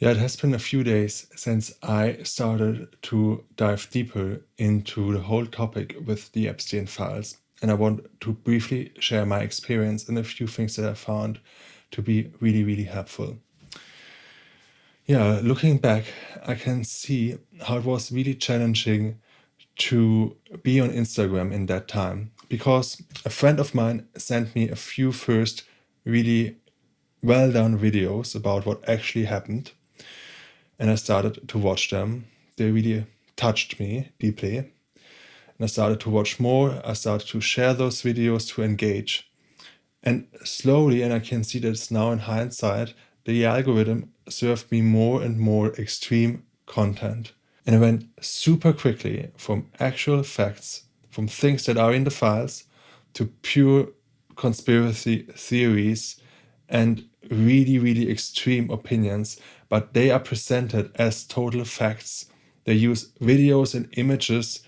Yeah, it has been a few days since I started to dive deeper into the whole topic with the Epstein files, and I want to briefly share my experience and a few things that I found to be really, really helpful. Yeah, looking back, I can see how it was really challenging to be on Instagram in that time because a friend of mine sent me a few first really well done videos about what actually happened, and I started to watch them. They really touched me deeply. And I started to watch more. I started to share those videos to engage. And slowly, and I can see that it's now in hindsight, the algorithm served me more and more extreme content. And I went super quickly from actual facts, from things that are in the files, to pure conspiracy theories and really, really extreme opinions, but they are presented as total facts. They use videos and images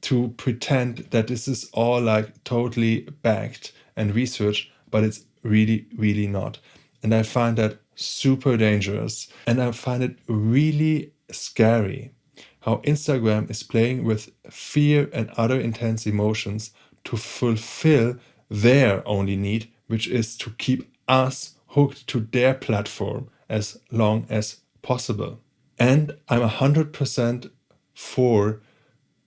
to pretend that this is all like totally backed and researched, but it's really, really not. And I find that super dangerous. And I find it really scary how Instagram is playing with fear and other intense emotions to fulfill their only need, which is to keep us hooked to their platform as long as possible. And I'm 100% for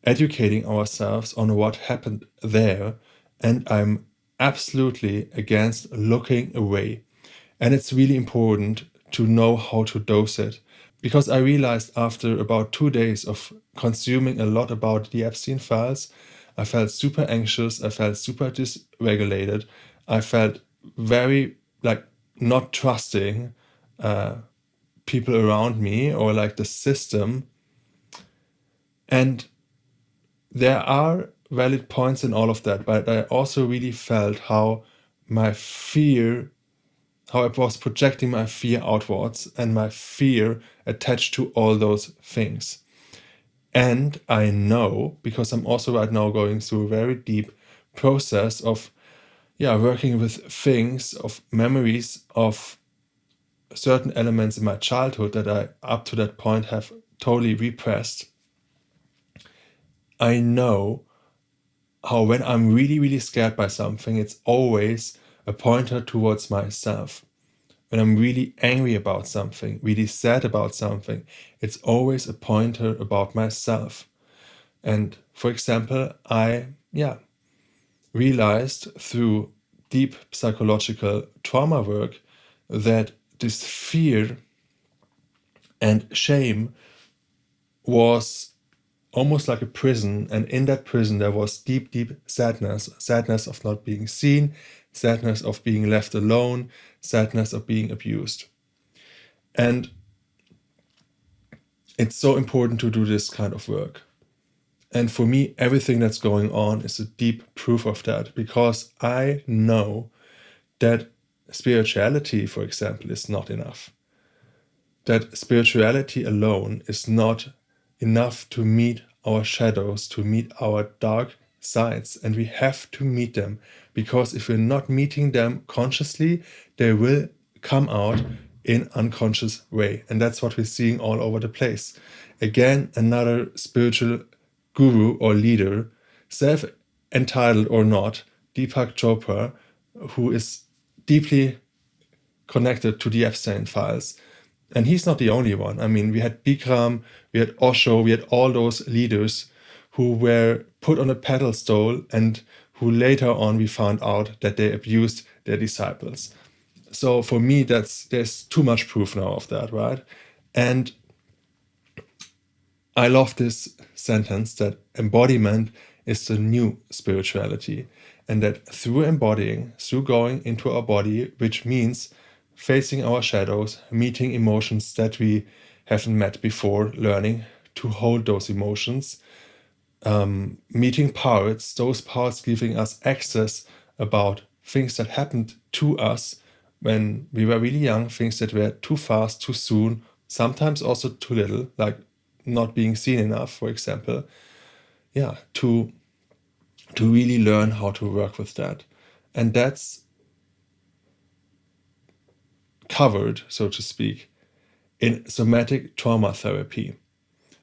educating ourselves on what happened there, and I'm absolutely against looking away. And it's really important to know how to dose it, because I realized after about 2 days of consuming a lot about the Epstein files, I felt super anxious, I felt super dysregulated, I felt very not trusting people around me or like the system. And there are valid points in all of that, but I also really felt how my fear, how I was projecting my fear outwards and my fear attached to all those things. And I know, because I'm also right now going through a very deep process of working with things, of memories of certain elements in my childhood that I up to that point have totally repressed. I know how when I'm really, really scared by something, it's always a pointer towards myself. When I'm really angry about something, really sad about something, it's always a pointer about myself. And for example, I realized through deep psychological trauma work that this fear and shame was almost like a prison, and in that prison there was deep, deep sadness of not being seen, sadness of being left alone, sadness of being abused. And it's so important to do this kind of work. And for me, everything that's going on is a deep proof of that, because I know that spirituality, for example, is not enough. That spirituality alone is not enough to meet our shadows, to meet our dark sides. And we have to meet them, because if we're not meeting them consciously, they will come out in unconscious way. And that's what we're seeing all over the place. Again, another spiritual guru or leader, self-entitled or not, Deepak Chopra, who is deeply connected to the Epstein files. And he's not the only one. I mean, we had Bikram, we had Osho, we had all those leaders who were put on a pedestal and who later on we found out that they abused their disciples. So for me, there's too much proof now of that, right? And I love this sentence that embodiment is the new spirituality, and that through embodying, through going into our body, which means facing our shadows, meeting emotions that we haven't met before, learning to hold those emotions, meeting parts, those parts giving us access about things that happened to us when we were really young, things that were too fast, too soon, sometimes also too little, like not being seen enough, for example. To really learn how to work with that. And that's covered, so to speak, in somatic trauma therapy,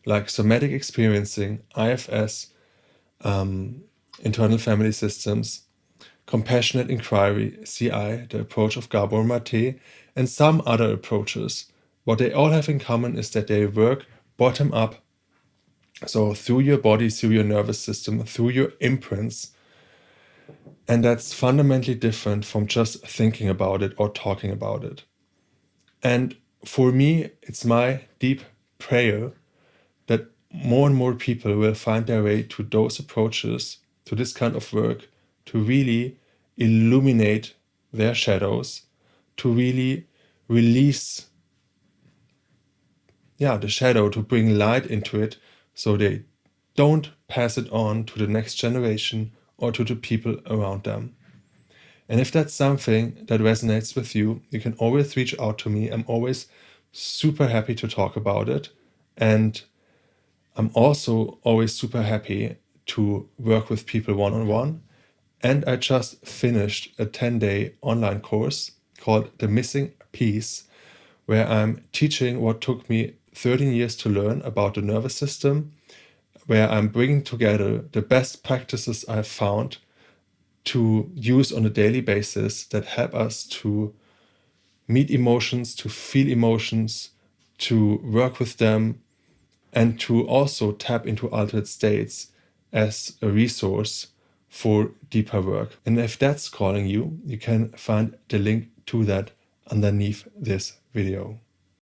like somatic experiencing, IFS, internal family systems, compassionate inquiry, CI, the approach of Gabor Mate, and some other approaches. What they all have in common is that they work bottom up, so through your body, through your nervous system, through your imprints. And that's fundamentally different from just thinking about it or talking about it. And for me, it's my deep prayer that more and more people will find their way to those approaches, to this kind of work, to really illuminate their shadows, to really release the shadow, to bring light into it, so they don't pass it on to the next generation or to the people around them. And if that's something that resonates with you, you can always reach out to me. I'm always super happy to talk about it. And I'm also always super happy to work with people one-on-one. And I just finished a 10-day online course called The Missing Piece, where I'm teaching what took me 13 years to learn about the nervous system, where I'm bringing together the best practices I've found to use on a daily basis that help us to meet emotions, to feel emotions, to work with them, and to also tap into altered states as a resource for deeper work. And if that's calling you, you can find the link to that underneath this video.